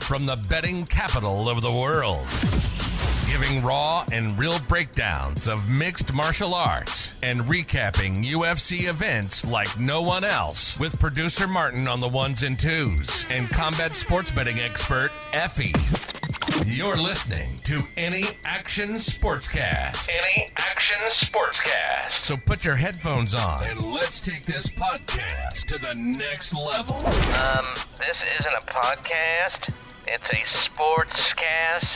from the betting capital of the world, giving raw and real breakdowns of mixed martial arts and recapping UFC events like no one else, with producer Martin on the ones and twos and combat sports betting expert Effie. You're listening to Any Action Sportscast. Any Action Sportscast. So put your headphones on and let's take this podcast to the next level. This isn't a podcast. It's a sportscast.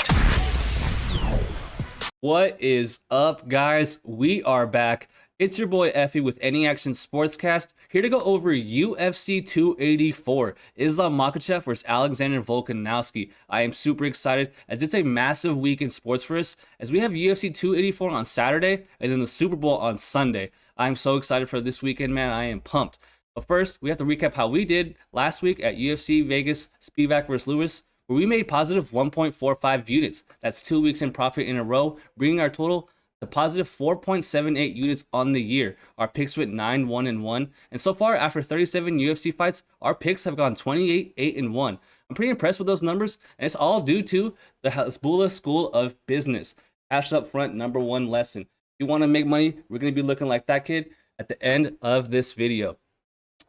What is up, guys? We are back. It's your boy Effie with Any Action Sportscast, here to go over UFC 284, Islam Makhachev versus Alexander Volkanovski. I am super excited as it's a massive week in sports for us, as we have UFC 284 on Saturday and then the Super Bowl on Sunday. I'm so excited for this weekend, man. I am pumped. But first, we have to recap how we did last week at UFC Vegas Spivak versus Lewis, where we made positive 1.45 units. That's 2 weeks in profit in a row, bringing our total to positive 4.78 units on the year. Our picks went 9-1-1, and so far after 37 UFC fights, our picks have gone 28-8-1. I'm pretty impressed with those numbers, and it's all due to the Hezbollah School of Business. Cash up front, number one lesson. If you want to make money, we're going to be looking like that kid at the end of this video.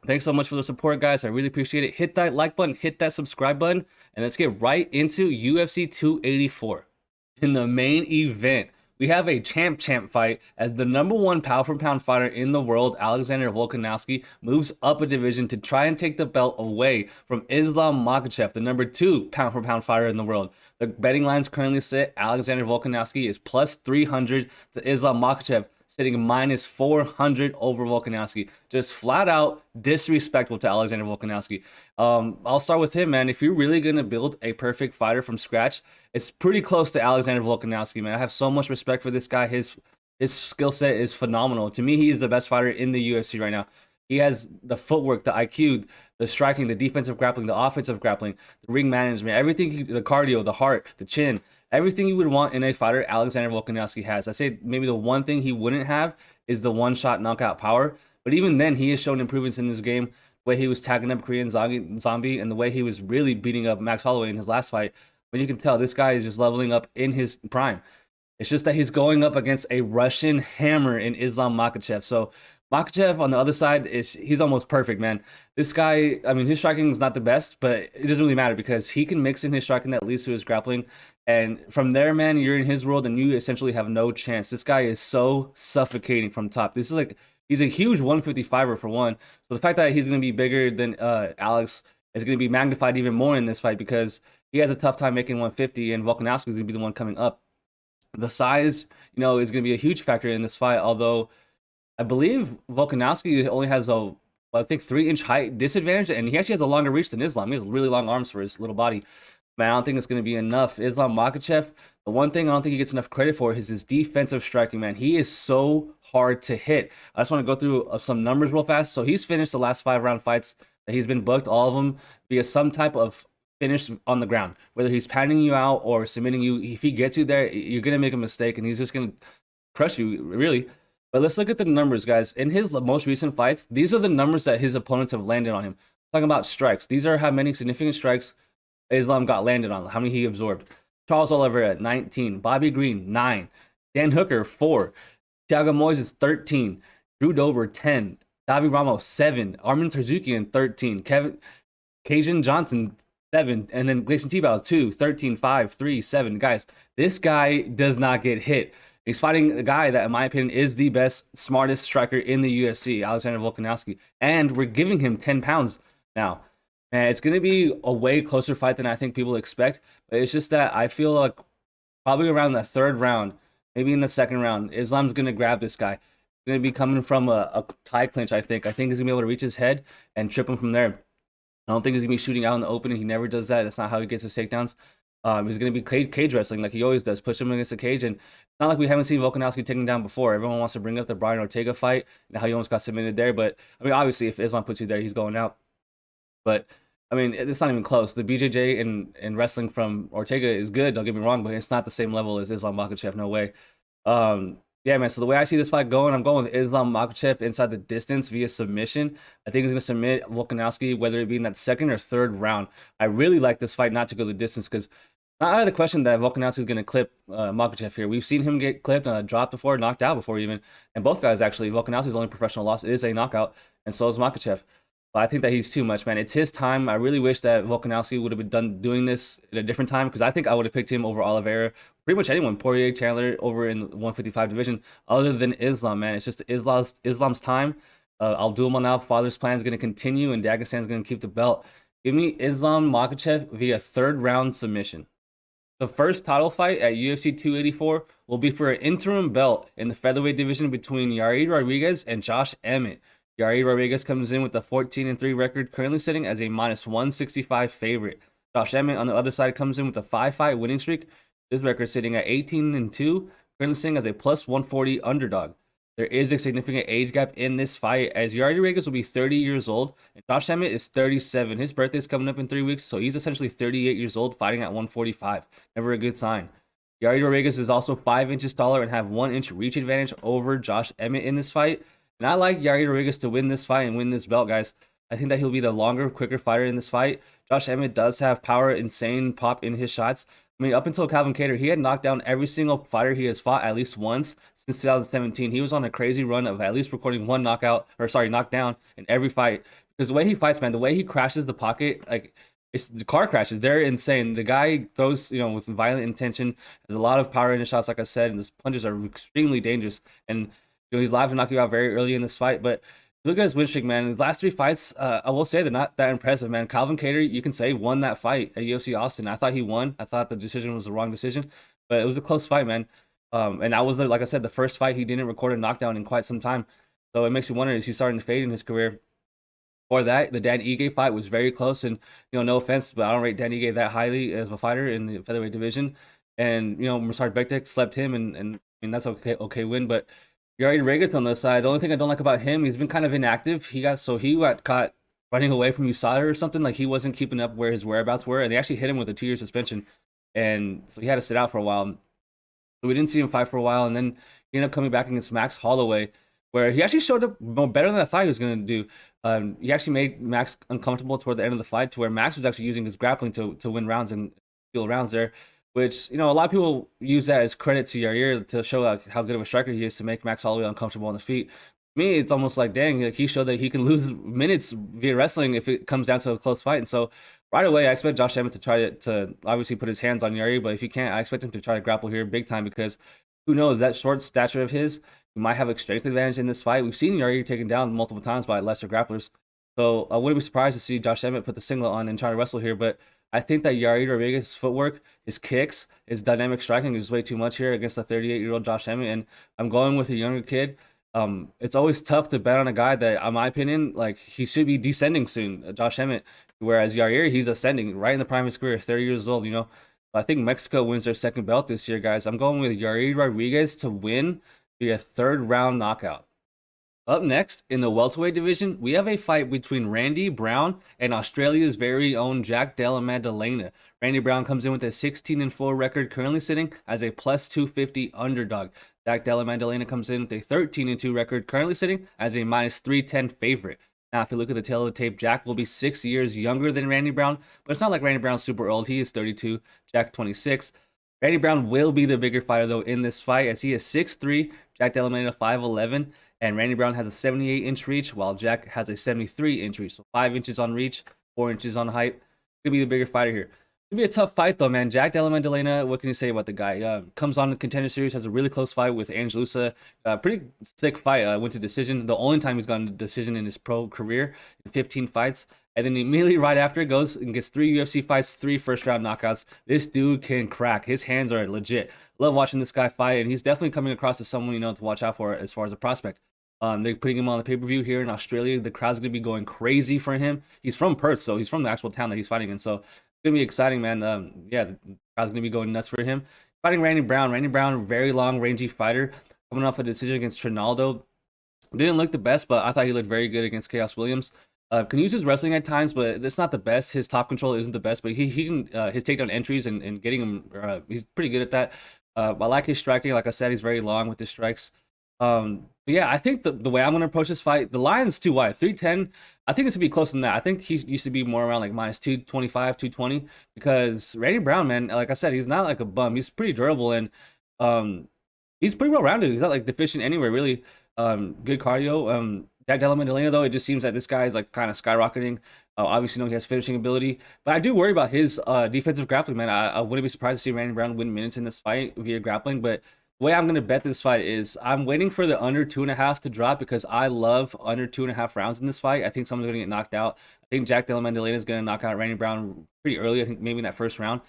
Thanks so much for the support, guys. I really appreciate it. Hit that like button, hit that subscribe button, and let's get right into UFC 284. In the main event, we have a champ fight as the number one pound for pound fighter in the world, Alexander Volkanovski, moves up a division to try and take the belt away from Islam Makhachev, the number two pound for pound fighter in the world. The betting lines currently sit Alexander Volkanovski is plus 300 to Islam Makhachev, sitting minus 400 over Volkanovski. Just flat out disrespectful to Alexander Volkanovski. I'll start with him, man. If you're really going to build a perfect fighter from scratch, it's pretty close to Alexander Volkanovski, man. I have so much respect for this guy. His skill set is phenomenal. To me, he is the best fighter in the UFC right now. He has the footwork, the IQ, the striking, the defensive grappling, the offensive grappling, the ring management, everything, the cardio, the heart, the chin, everything you would want in a fighter, Alexander Volkanovski has. I say maybe the one thing he wouldn't have is the one-shot knockout power. But even then, he has shown improvements in this game. The way he was tagging up Korean Zombie and the way he was really beating up Max Holloway in his last fight. When you can tell this guy is just leveling up in his prime. It's just that he's going up against a Russian hammer in Islam Makhachev. So Makhachev on the other side he's almost perfect, man. This guy, I mean, his striking is not the best, but it doesn't really matter because he can mix in his striking that leads to his grappling. And from there, man, you're in his world and you essentially have no chance. This guy is so suffocating from top. This is like, he's a huge 155er for one. So the fact that he's going to be bigger than Alex is going to be magnified even more in this fight because he has a tough time making 150 and Volkanovski is going to be the one coming up. The size, is going to be a huge factor in this fight, although I believe Volkanovski only has a, I think, 3-inch height disadvantage, and he actually has a longer reach than Islam. He has really long arms for his little body. Man, I don't think it's going to be enough. Islam Makhachev, the one thing I don't think he gets enough credit for is his defensive striking, man. He is so hard to hit. I just want to go through some numbers real fast. So he's finished the last 5-round fights that he's been booked, all of them, via some type of finish on the ground. Whether he's patting you out or submitting you, if he gets you there, you're going to make a mistake, and he's just going to crush you, really. But let's look at the numbers, guys. In his most recent fights, these are the numbers that his opponents have landed on him. Talking about strikes. These are how many significant strikes Islam got landed on, how many he absorbed. Charles Oliveira, 19. Bobby Green, 9. Dan Hooker, 4. Thiago Moises, 13. Drew Dober, 10. Davi Ramos, 7. Armin Tarzukian, 13. Cajun Johnson, 7. And then Gleison Tibau, 2. 13, 5, 3, 7. Guys, this guy does not get hit. He's fighting a guy that, in my opinion, is the best, smartest striker in the UFC, Alexander Volkanovski. And we're giving him 10 pounds now. And it's going to be a way closer fight than I think people expect. But it's just that I feel like probably around the third round, maybe in the second round, Islam's going to grab this guy. He's going to be coming from a tie clinch, I think. I think he's going to be able to reach his head and trip him from there. I don't think he's going to be shooting out in the open. He never does that. That's not how he gets his takedowns. He's going to be cage wrestling like he always does, push him against the cage. And it's not like we haven't seen Volkanovski taken down before. Everyone wants to bring up the Brian Ortega fight and how he almost got submitted there. But, I mean, obviously, if Islam puts you there, he's going out. But, I mean, it's not even close. The BJJ and wrestling from Ortega is good, don't get me wrong, but it's not the same level as Islam Makhachev, no way. Yeah, man. So the way I see this fight going, I'm going with Islam Makhachev inside the distance via submission. I think he's going to submit Volkanovski, whether it be in that second or third round. I really like this fight not to go the distance because not out of the question that Volkanovski is going to clip Makhachev here. We've seen him get clipped, dropped before, knocked out before even. And both guys, actually, Volkanovski's only professional loss is a knockout, and so is Makhachev. But I think that he's too much, man. It's his time. I really wish that Volkanovski would have been done doing this at a different time because I think I would have picked him over Oliveira, pretty much anyone, Poirier, Chandler, over in the 155 division, other than Islam, man. It's just Islam's time. I'll do him on now. Father's plan is going to continue, and Dagestan's going to keep the belt. Give me Islam Makhachev via third round submission. The first title fight at UFC 284 will be for an interim belt in the featherweight division between Yair Rodriguez and Josh Emmett. Yair Rodriguez comes in with a 14-3 record, currently sitting as a minus 165 favorite. Josh Emmett on the other side comes in with a 5-fight winning streak. This record sitting at 18-2, currently sitting as a plus 140 underdog. There is a significant age gap in this fight as Yair Rodriguez will be 30 years old and Josh Emmett is 37. His birthday is coming up in 3 weeks, so he's essentially 38 years old fighting at 145. Never a good sign. Yair Rodriguez is also 5 inches taller and have 1 inch reach advantage over Josh Emmett in this fight. And I like Yair Rodriguez to win this fight and win this belt, guys. I think that he'll be the longer, quicker fighter in this fight. Josh Emmett does have power, insane pop in his shots. I mean, up until Calvin Kattar, he had knocked down every single fighter he has fought at least once since 2017. He was on a crazy run of at least recording one knockdown in every fight. Because the way he fights, man, the way he crashes the pocket, like, it's the car crashes. They're insane. The guy throws, with violent intention. There's a lot of power in his shots, like I said, and his punches are extremely dangerous. And he's live to knock you out very early in this fight. But look at his win streak, man. His last 3 fights, I will say they're not that impressive, man. Calvin Kattar, you can say, won that fight at UFC Austin. I thought he won. I thought the decision was the wrong decision, but it was a close fight, man. And that was, like I said, the first fight he didn't record a knockdown in quite some time. So it makes you wonder, is he starting to fade in his career? Or that, the Dan Ige fight was very close. And, no offense, but I don't rate Dan Ige that highly as a fighter in the featherweight division. And, Musard Bektic slept him, and I mean, that's okay win, but Yair Rodriguez on the side, the only thing I don't like about him, he's been kind of inactive. He got caught running away from USADA or something. Like, he wasn't keeping up where his whereabouts were, and they actually hit him with a 2-year suspension. And so he had to sit out for a while. So we didn't see him fight for a while, and then he ended up coming back against Max Holloway, where he actually showed up better than I thought he was going to do. He actually made Max uncomfortable toward the end of the fight, to where Max was actually using his grappling to win rounds and steal rounds there. Which, a lot of people use that as credit to Yair to show how good of a striker he is, to make Max Holloway uncomfortable on the feet. Me, it's almost like, dang, he showed that he can lose minutes via wrestling if it comes down to a close fight. And so right away, I expect Josh Emmett to try to obviously put his hands on Yair, but if he can't, I expect him to try to grapple here big time, because who knows, that short stature of his, he might have a strength advantage in this fight. We've seen Yair taken down multiple times by lesser grapplers. So I wouldn't be surprised to see Josh Emmett put the singlet on and try to wrestle here, but I think that Yair Rodriguez's footwork, his kicks, his dynamic striking is way too much here against a 38-year-old Josh Emmett, and I'm going with a younger kid. It's always tough to bet on a guy that, in my opinion, like, he should be descending soon, Josh Emmett, whereas Yair, he's ascending right in the prime of his career, 30 years old, I think Mexico wins their second belt this year, guys. I'm going with Yair Rodriguez to win via third-round knockout. Up next, in the welterweight division, we have a fight between Randy Brown and Australia's very own Jack Della Maddalena. Randy Brown comes in with a 16-4 record, currently sitting as a plus 250 underdog. Jack Della Maddalena comes in with a 13-2 record, currently sitting as a minus 310 favorite. Now, if you look at the tail of the tape, Jack will be 6 years younger than Randy Brown, but it's not like Randy Brown's super old. He is 32, Jack 26. Randy Brown will be the bigger fighter, though, in this fight, as he is 6'3", Jack Della Maddalena 5'11", and Randy Brown has a 78-inch reach, while Jack has a 73-inch reach. So 5 inches on reach, 4 inches on height. Could be the bigger fighter here. Could be a tough fight, though, man. Jack Della Maddalena, what can you say about the guy? Comes on the Contender Series, has a really close fight with Angelusa. Pretty sick fight. Went to decision. The only time he's gotten a decision in his pro career, in 15 fights. And then immediately right after, goes and gets 3 UFC fights, 3 first-round knockouts. This dude can crack. His hands are legit. Love watching this guy fight, and he's definitely coming across as someone, to watch out for as far as a prospect. They're putting him on the pay-per-view here in Australia. The crowd's going to be going crazy for him. He's from Perth, so he's from the actual town that he's fighting in. So it's going to be exciting, man. The crowd's going to be going nuts for him. Fighting Randy Brown. Randy Brown, very long, rangy fighter. Coming off a decision against Trinaldo. Didn't look the best, but I thought he looked very good against Chaos Williams. Can use his wrestling at times, but it's not the best. His top control isn't the best, but he can his takedown entries and getting him. He's pretty good at that. I like his striking. Like I said, he's very long with his strikes. But yeah, I think the way I'm gonna approach this fight, the line's too wide. 310. I think it's gonna be closer than that. I think he used to be more around like minus 225, 220. Because Randy Brown, man, like I said, he's not like a bum. He's pretty durable and um he's pretty well rounded. He's not like deficient anywhere really. Good cardio. Jack Della Maddalena though, it just seems that this guy is like kind of skyrocketing. Obviously, he has finishing ability, but I do worry about his defensive grappling, man. I wouldn't be surprised to see Randy Brown win minutes in this fight via grappling, but the way I'm gonna bet this fight is I'm waiting for the under 2.5 to drop because I love under 2.5 rounds in this fight. I think someone's gonna get knocked out. I think Jack Della Maddalena is gonna knock out Randy Brown pretty early. I think maybe in that first round.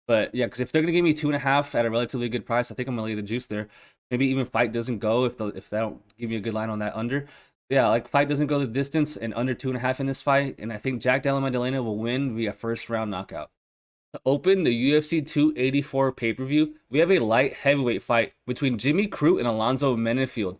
But yeah, because if they're gonna give me 2.5 at a relatively good price, I think I'm gonna lay the juice there. Maybe even fight doesn't go if they don't give me a good line on that under. Yeah, like fight doesn't go the distance and under 2.5 in this fight, and I think Jack Della Maddalena will win via first round knockout. To open the UFC 284 pay-per-view, we have a light heavyweight fight between Jimmy Crute and Alonzo Menifield.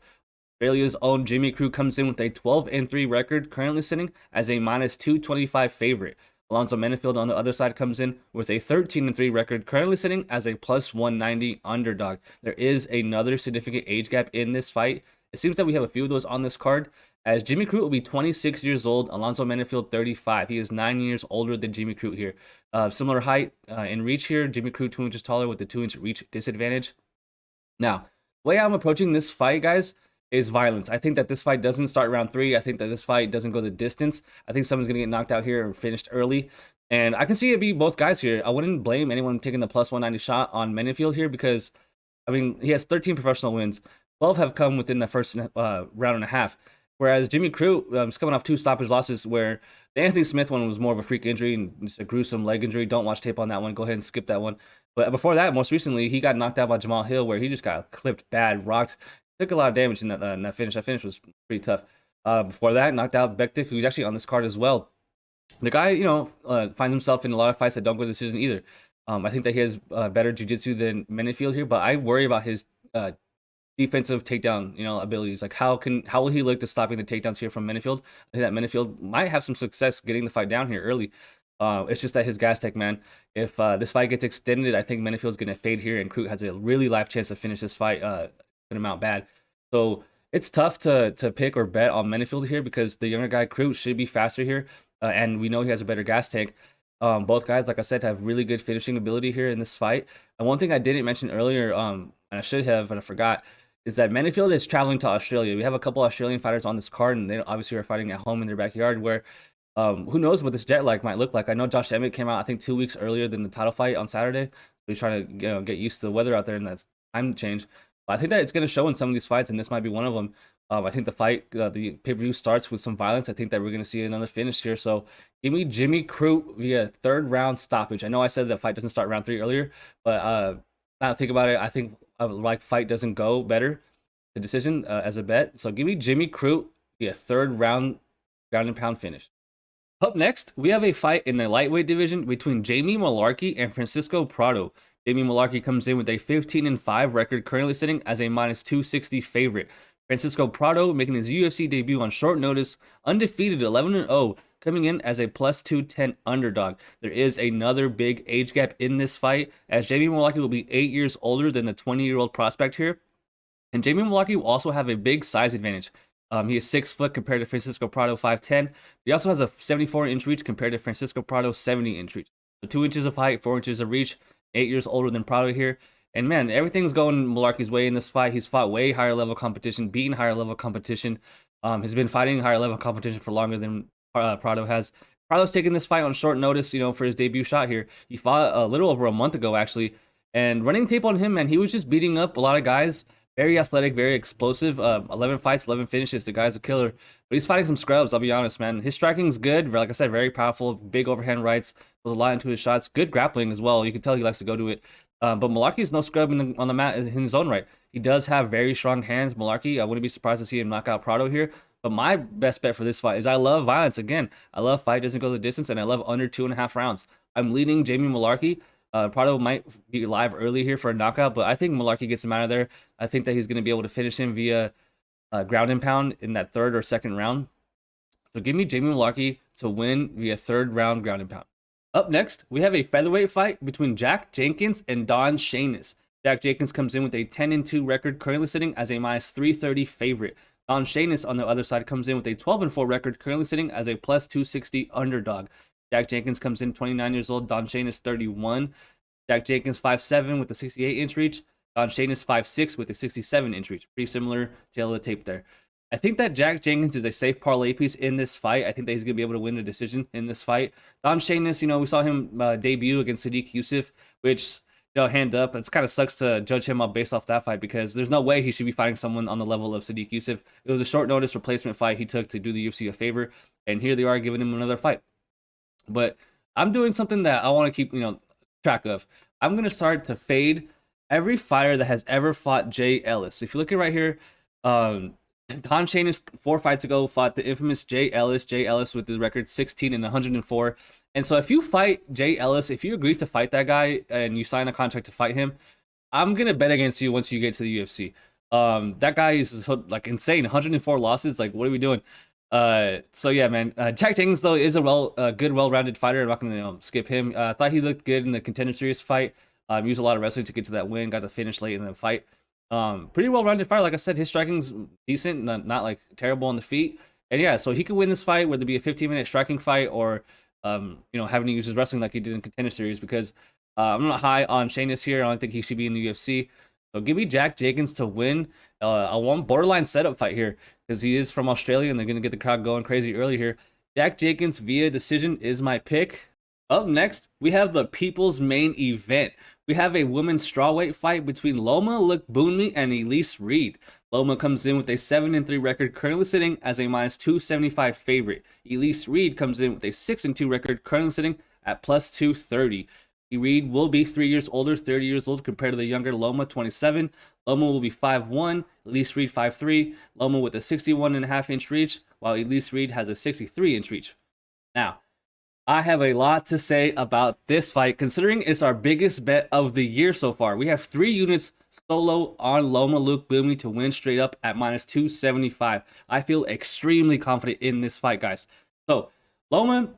Australia's own Jimmy Crute comes in with a 12-3 record, currently sitting as a minus 225 favorite. Alonzo Menifield on the other side comes in with a 13-3 record, currently sitting as a plus 190 underdog. There is another significant age gap in this fight. It seems that we have a few of those on this card, as Jimmy Crute will be 26 years old, Alonzo Menifield 35. He is 9 years older than Jimmy Crute here. Similar height and reach here. Jimmy Crute 2 inches taller with the 2-inch reach disadvantage. Now, the way I'm approaching this fight, guys, is violence. I think that this fight doesn't start round 3. I think that this fight doesn't go the distance. I think someone's going to get knocked out here or finished early. And I can see it be both guys here. I wouldn't blame anyone taking the plus 190 shot on Menifield here because, I mean, he has 13 professional wins. 12 have come within the first round and a half. Whereas Jimmy Crute is coming off 2 stoppage losses where the Anthony Smith one was more of a freak injury and just a gruesome leg injury. Don't watch tape on that one. Go ahead and skip that one. But before that, most recently, he got knocked out by Jamal Hill where he just got clipped bad, rocked. Took a lot of damage in that finish. That finish was pretty tough. Before that, knocked out Bektik, who's actually on this card as well. The guy, finds himself in a lot of fights that don't go to decision either. I think that he has better jiu-jitsu than Menifield here, but I worry about his defensive takedown, abilities. Like how will he look to stopping the takedowns here from Menifield? I think that Menifield might have some success getting the fight down here early. It's just that his gas tech, man. If this fight gets extended, I think Menifield's gonna fade here, and Crute has a really live chance to finish this fight an amount bad. So it's tough to pick or bet on Menifield here because the younger guy Crute should be faster here, and we know he has a better gas tank. Both guys, like I said, have really good finishing ability here in this fight. And one thing I didn't mention earlier, and I should have, but I forgot, is that Menifield is traveling to Australia. We have a couple Australian fighters on this card, and they obviously are fighting at home in their backyard. Where who knows what this jet lag might look like? I know Josh Emmett came out, I think, 2 weeks earlier than the title fight on Saturday. So he's trying to get used to the weather out there, and that's time change. I think that it's going to show in some of these fights, and this might be one of them. I think the fight, the pay-per-view starts with some violence. I think that we're going to see another finish here. So give me Jimmy Crute via third round stoppage. I know I said the fight doesn't start round 3 earlier, but now think about it. I think like fight doesn't go better, the decision as a bet. So give me Jimmy Crute via third round ground and pound finish. Up next, we have a fight in the lightweight division between Jamie Mullarkey and Francisco Prado. Jamie Mullarkey comes in with a 15-5 record, currently sitting as a minus 260 favorite. Francisco Prado making his UFC debut on short notice, undefeated 11-0, coming in as a plus 210 underdog. There is another big age gap in this fight, as Jamie Mullarkey will be 8 years older than the 20-year-old prospect here. And Jamie Mullarkey will also have a big size advantage. He is 6 foot compared to Francisco Prado 5'10". He also has a 74-inch reach compared to Francisco Prado's 70-inch reach. So 2 inches of height, 4 inches of reach, 8 years older than Prado here. And man, everything's going Mullarkey's way in this fight. He's fought way higher level competition, beaten higher level competition. Has been fighting higher level competition for longer than Prado has. Prado's taking this fight on short notice, for his debut shot here. He fought a little over a month ago, actually. And running tape on him, man, he was just beating up a lot of guys. Very athletic, very explosive. 11 fights, 11 finishes. The guy's a killer. But he's fighting some scrubs, I'll be honest, man. His striking's good. Like I said, very powerful. Big overhand rights. Goes a lot into his shots. Good grappling as well. You can tell he likes to go to it. But Mullarkey is no scrub on the mat in his own right. He does have very strong hands, Mullarkey. I wouldn't be surprised to see him knock out Prado here. But my best bet for this fight is I love violence. Again, I love fight doesn't go the distance, and I love under 2.5 rounds. I'm leading Jamie Mullarkey. Prado might be live early here for a knockout, but I think Mullarkey gets him out of there. I think that he's going to be able to finish him via ground and pound in that third or second round. So give me Jamie Mullarkey to win via third round ground and pound. Up next, we have a featherweight fight between Jack Jenkins and Don Shainis. Jack Jenkins comes in with a 10-2 record, currently sitting as a minus 330 favorite. Don Shainis on the other side comes in with a 12-4 record, currently sitting as a plus 260 underdog. Jack Jenkins comes in 29 years old, Don Shainis 31. Jack Jenkins 5'7 with a 68-inch reach. Don Shainis 5'6 with a 67-inch reach. Pretty similar tail of the tape there. I think that Jack Jenkins is a safe parlay piece in this fight. I think that he's going to be able to win the decision in this fight. Don Shainis, we saw him debut against Sadiq Yusuff, which, hand up, it kind of sucks to judge him up based off that fight because there's no way he should be fighting someone on the level of Sadiq Yusuff. It was a short notice replacement fight he took to do the UFC a favor, and here they are giving him another fight. But I'm doing something that I want to keep, track of. I'm going to start to fade every fighter that has ever fought Jay Ellis. If you look at right here, Don Shainis 4 fights ago fought the infamous Jay Ellis. Jay Ellis with the record 16-104. And so if you fight Jay Ellis, if you agree to fight that guy and you sign a contract to fight him, I'm going to bet against you once you get to the UFC. That guy is so, insane. 104 losses. What are we doing? So yeah, man. Jack Jenkins though is a good, well-rounded fighter. I'm not gonna skip him. I thought he looked good in the Contender Series fight. Used a lot of wrestling to get to that win. Got to finish late in the fight. Pretty well-rounded fighter. Like I said, his striking's decent, not terrible on the feet. And yeah, so he could win this fight, whether it be a 15-minute striking fight or having to use his wrestling like he did in Contender Series. Because I'm not high on Shainis here. I don't think he should be in the UFC. So give me Jack Jenkins to win. I want borderline setup fight here because he is from Australia and they're going to get the crowd going crazy early here. Jack Jenkins via decision is my pick. Up next, we have the people's main event. We have a women's strawweight fight between Loma Lookboonmee and Elise Reed. Loma comes in with a 7-3 record, currently sitting as a minus 275 favorite. Elise Reed comes in with a 6-2 record, currently sitting at plus 230. Reed will be 3 years older, 30 years old compared to the younger Loma, 27. Loma will be 5'1", Elise Reed 5'3". Loma with a 61.5-inch reach, while Elise Reed has a 63-inch reach. Now, I have a lot to say about this fight, considering it's our biggest bet of the year so far. We have 3 units solo on Loma Lookboonmee to win straight up at minus 275. I feel extremely confident in this fight, guys. So, Loma,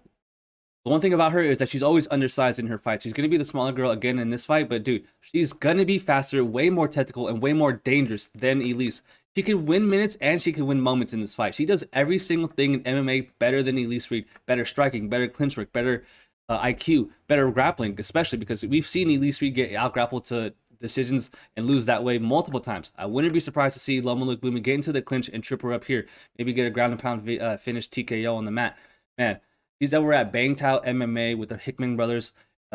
the one thing about her is that she's always undersized in her fights. She's going to be the smaller girl again in this fight, but dude, she's going to be faster, way more technical, and way more dangerous than Elise. She can win minutes and she can win moments in this fight. She does every single thing in MMA better than Elise Reed. Better striking, better clinch work, better IQ, better grappling, especially because we've seen Elise Reed get out-grappled to decisions and lose that way multiple times. I wouldn't be surprised to see Loma Lookboonmee get into the clinch and trip her up here. Maybe get a ground and pound finish TKO on the mat. Man, he's over at Bangtao MMA with the Hickman brothers,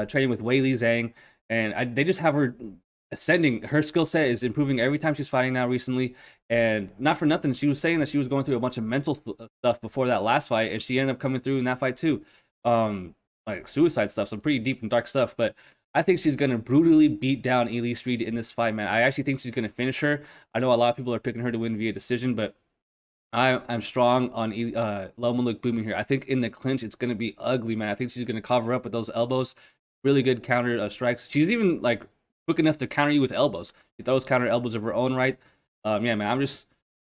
training with Weili Zhang, and they just have her ascending. Her skill set is improving every time she's fighting now recently, and not for nothing, she was saying that she was going through a bunch of mental stuff before that last fight, and she ended up coming through in that fight too, like suicide stuff, some pretty deep and dark stuff. But I think she's gonna brutally beat down Elise Reed in this fight, man. I actually think she's gonna finish her. I know a lot of people are picking her to win via decision, but I'm strong on Loma Lookboonmee here. I think in the clinch, it's going to be ugly, man. I think she's going to cover up with those elbows. Really good counter strikes. She's even quick enough to counter you with elbows. She throws counter elbows of her own right. Yeah, man.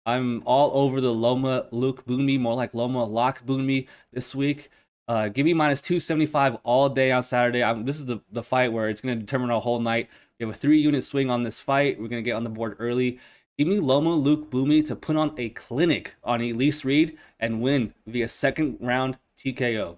I'm all over the Loma Lookboonmee, more like Loma Lockboonmee this week. Give me minus 275 all day on Saturday. This is the fight where it's going to determine our whole night. We have a 3-unit swing on this fight. We're going to get on the board early. Give me Loma Lookboonmee to put on a clinic on Elise Reed and win via second round TKO.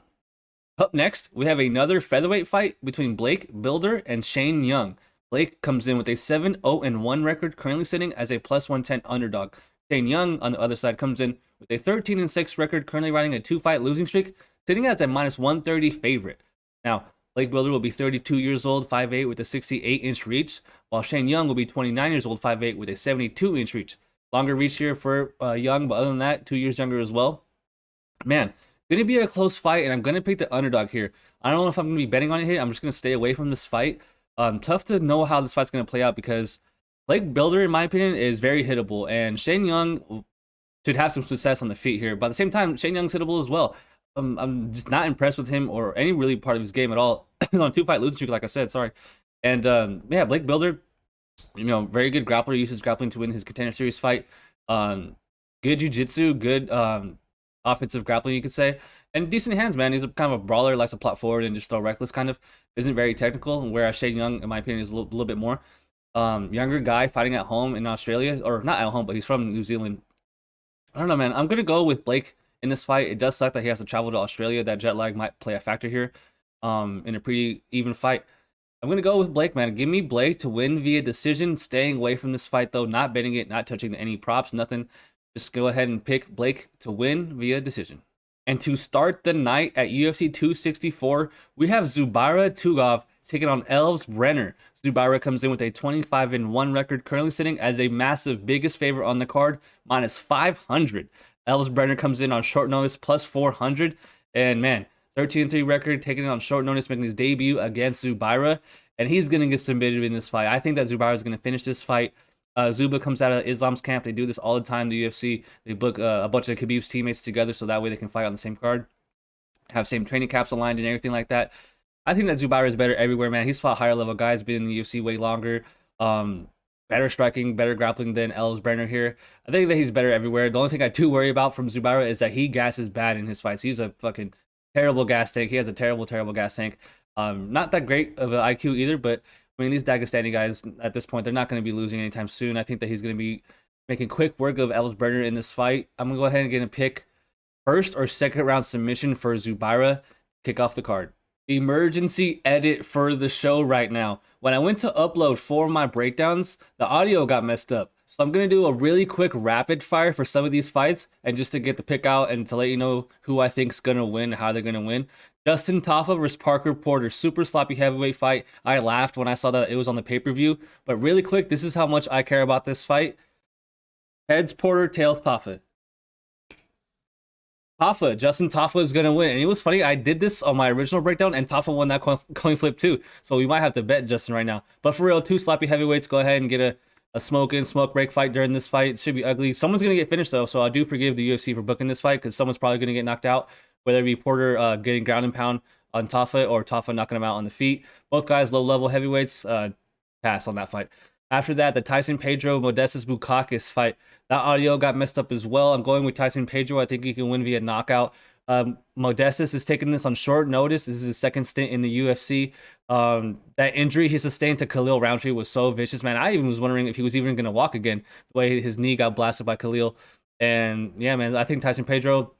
Up next, we have another featherweight fight between Blake Bilder and Shane Young. Blake comes in with a 7-0-1 record, currently sitting as a plus 110 underdog. Shane Young, on the other side, comes in with a 13-6 record, currently riding a 2-fight losing streak, sitting as a minus 130 favorite. Now, Blake Bilder will be 32 years old, 5'8", with a 68-inch reach, while Shane Young will be 29 years old, 5'8", with a 72-inch reach. Longer reach here for Young, but other than that, 2 years younger as well. Man, going to be a close fight, and I'm going to pick the underdog here. I don't know if I'm going to be betting on it here. I'm just going to stay away from this fight. Tough to know how this fight's going to play out because Blake Bilder, in my opinion, is very hittable, and Shane Young should have some success on the feet here. But at the same time, Shane Young's hittable as well. I'm just not impressed with him or any really part of his game at all. On 2-fight losing streak, like I said, sorry. And yeah, Blake Bilder, very good grappler, uses grappling to win his Contender Series fight. Good jiu-jitsu, good offensive grappling, you could say, and decent hands, man. He's a kind of a brawler, likes to plot forward and just throw reckless, kind of. Isn't very technical, whereas Shane Young, in my opinion, is a little bit more. younger guy fighting at home in Australia, or not at home, but he's from New Zealand. I don't know, man. I'm gonna go with Blake in this fight. It does suck that he has to travel to Australia. That jet lag might play a factor here, in a pretty even fight. I'm gonna go with Blake, man. Give me Blake to win via decision. Staying away from this fight though, not betting it, not touching any props, nothing. Just go ahead and pick Blake to win via decision. And to start the night at UFC 264, we have Zubaira Tugov taking on Elves Brenner. Zubaira comes in with a 25-1 record, currently sitting as a massive biggest favorite on the card, minus 500. Elves Brenner comes in on short notice, plus 400. And man, 13-3 record, taking it on short notice, making his debut against Zubaira. And he's going to get submitted in this fight. I think that Zubaira is going to finish this fight. Zuba comes out of Islam's camp. They do this all the time. The UFC, they book a bunch of Khabib's teammates together so that way they can fight on the same card, have same training caps aligned and everything like that. I think that Zubaira is better everywhere, man. He's fought higher level guys, been in the UFC way longer. Better striking, better grappling than Elves Brenner here. I think that he's better everywhere. The only thing I do worry about from Zubaira is that he gasses bad in his fights. He's a fucking terrible gas tank. He has a terrible gas tank. Not that great of an IQ either, but I mean, these Dagestani guys at this point, they're not going to be losing anytime soon. I think that he's going to be making quick work of Elves Brenner in this fight. I'm going to go ahead and get a pick first or second round submission for Zubaira. Kick off the card. Emergency edit for the show right now. When I went to upload 4 of my breakdowns, the audio got messed up. So I'm going to do a really quick rapid fire for some of these fights and just to get the pick out and to let you know who I think's going to win, how they're going to win. Justin Tafa versus Parker Porter, super sloppy heavyweight fight. I laughed when I saw that it was on the pay-per-view. But really quick, this is how much I care about this fight. Heads Porter, tails Tafa. Justin Tafa is going to win. And it was funny, I did this on my original breakdown, and Tafa won that coin flip too. So we might have to bet Justin right now. But for real, 2 sloppy heavyweights. Go ahead and get a smoke break fight during this fight. It should be ugly. Someone's going to get finished though, so I do forgive the UFC for booking this fight because someone's probably going to get knocked out, whether it be Porter getting ground and pound on Tafa or Tafa knocking him out on the feet. Both guys low-level heavyweights. Pass on that fight. After that, the Tyson Pedro Modestas Bukauskas fight. That audio got messed up as well. I'm going with Tyson Pedro. I think he can win via knockout. Modestas is taking this on short notice. This is his second stint in the UFC. That injury he sustained to Khalil Roundtree was so vicious, man. I even was wondering if he was even going to walk again, the way his knee got blasted by Khalil. And yeah, man, I think Tyson Pedro,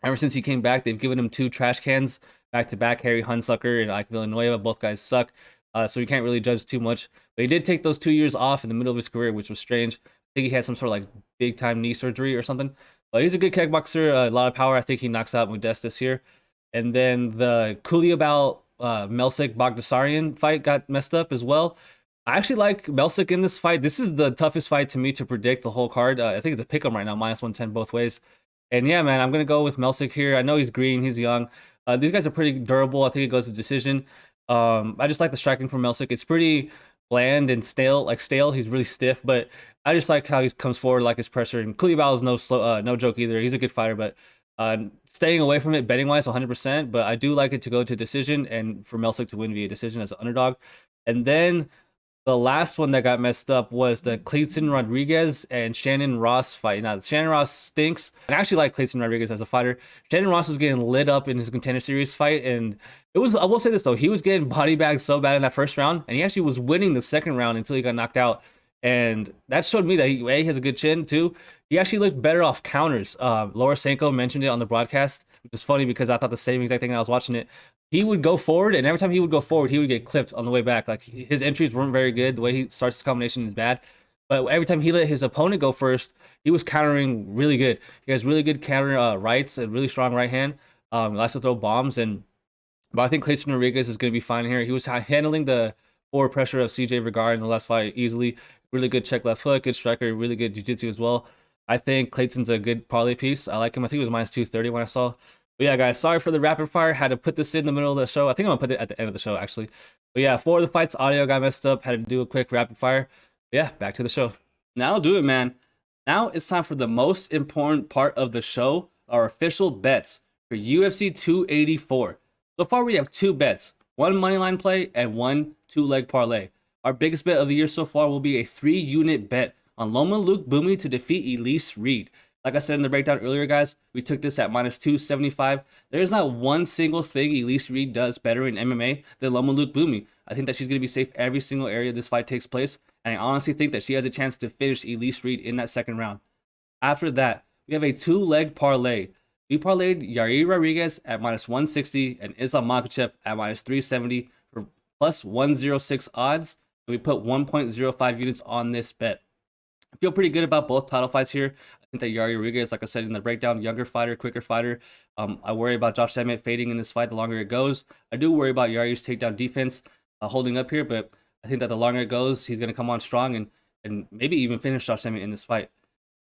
ever since he came back, they've given him 2 trash cans back-to-back, Harry Hunsucker and Ike Villanueva. Both guys suck. So you can't really judge too much. But he did take those 2 years off in the middle of his career, which was strange. I think he had some sort of like big-time knee surgery or something. But he's a good kickboxer, a lot of power. I think he knocks out Modestas here. And then the Kuliabal Melsik Bagdasaryan fight got messed up as well. I actually like Melsik in this fight. This is the toughest fight to me to predict the whole card. I think it's a pick'em right now, minus 110 both ways. And yeah, man, I'm going to go with Melsik here. I know he's green, he's young. These guys are pretty durable. I think it goes to decision. I just like the striking from Melsik. It's pretty bland and stale. He's really stiff, but I just like how he comes forward, like his pressure. And Koulibaly is no joke either. He's a good fighter, but staying away from it betting wise 100%. But I do like it to go to decision and for Melsik to win via decision as an underdog. And then the last one that got messed up was the Clayton Rodriguez and Shannon Ross fight. Now, Shannon Ross stinks. I actually like Clayton Rodriguez as a fighter. Shannon Ross was getting lit up in his Contender Series fight, and I will say this though, he was getting body bagged so bad in that first round, and he actually was winning the second round until he got knocked out. And that showed me that he has a good chin too. He actually looked better off counters. Laura Sanko mentioned it on the broadcast, which is funny because I thought the same exact thing when I was watching it. He would go forward, and every time he would go forward, he would get clipped on the way back. Like, his entries weren't very good. The way he starts his combination is bad. But every time he let his opponent go first, he was countering really good. He has really good counter rights, a really strong right hand. He likes to throw bombs. But I think Clayton Rodriguez is going to be fine here. He was handling the forward pressure of CJ Vergara in the last fight easily. Really good check left hook, good striker, really good jiu-jitsu as well. I think Clayton's a good parlay piece. I like him. I think it was minus 230 when I saw. But yeah, guys, sorry for the rapid fire. Had to put this in the middle of the show. I think I'm going to put it at the end of the show, actually. But yeah, 4 of the fights, audio got messed up. Had to do a quick rapid fire. But yeah, back to the show. Now I'll do it, man. Now it's time for the most important part of the show, our official bets for UFC 284. So far, we have 2 bets. 1 moneyline play and 1 2-leg parlay. Our biggest bet of the year so far will be a 3-unit bet on Loma Luke Bumi to defeat Elise Reed. Like I said in the breakdown earlier, guys, we took this at minus 275. There's not one single thing Elise Reed does better in MMA than Loma Luke Bumi. I think that she's going to be safe every single area this fight takes place. and I honestly think that she has a chance to finish Elise Reed in that second round. After that, we have a 2-leg parlay. We parlayed Yair Rodriguez at minus 160 and Islam Makhachev at minus 370 for plus 106 odds. And we put 1.05 units on this bet. I feel pretty good about both title fights here. I think that Yair Rodriguez, like I said in the breakdown, younger fighter, quicker fighter. I worry about Josh Emmett fading in this fight the longer it goes. I do worry about Yair's takedown defense holding up here, but I think that the longer it goes, he's going to come on strong and maybe even finish Josh Emmett in this fight.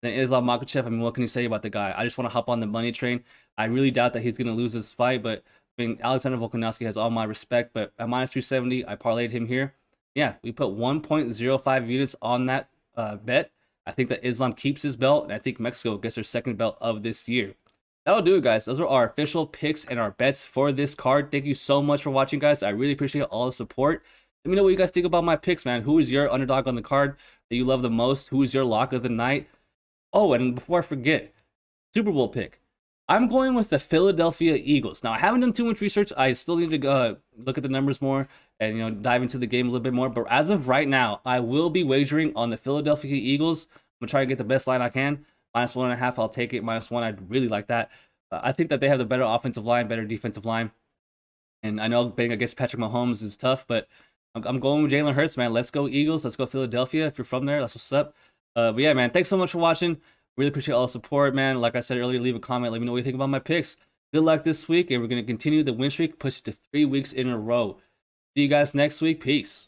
Then Islam Makhachev, I mean, what can you say about the guy? I just want to hop on the money train. I really doubt that he's going to lose this fight, but I mean, Alexander Volkanovski has all my respect, but at minus 370, I parlayed him here. Yeah, we put 1.05 units on that bet. I think that Islam keeps his belt, and I think Mexico gets their second belt of this year. That'll do it, guys. Those are our official picks and our bets for this card. Thank you so much for watching, guys. I really appreciate all the support. Let me know what you guys think about my picks, man. Who is your underdog on the card that you love the most? Who is your lock of the night? Oh, and before I forget, Super Bowl pick. I'm going with the Philadelphia Eagles. Now, I haven't done too much research. I still need to go look at the numbers more and dive into the game a little bit more. But as of right now, I will be wagering on the Philadelphia Eagles. I'm going to try to get the best line I can. Minus 1.5, I'll take it. Minus 1, I'd really like that. I think that they have the better offensive line, better defensive line. And I know betting against Patrick Mahomes is tough, but I'm going with Jalen Hurts, man. Let's go Eagles. Let's go Philadelphia. If you're from there, that's what's up. But yeah, man, thanks so much for watching. Really appreciate all the support, man. Like I said earlier, leave a comment. Let me know what you think about my picks. Good luck this week, and we're going to continue the win streak, push it to 3 weeks in a row. See you guys next week. Peace.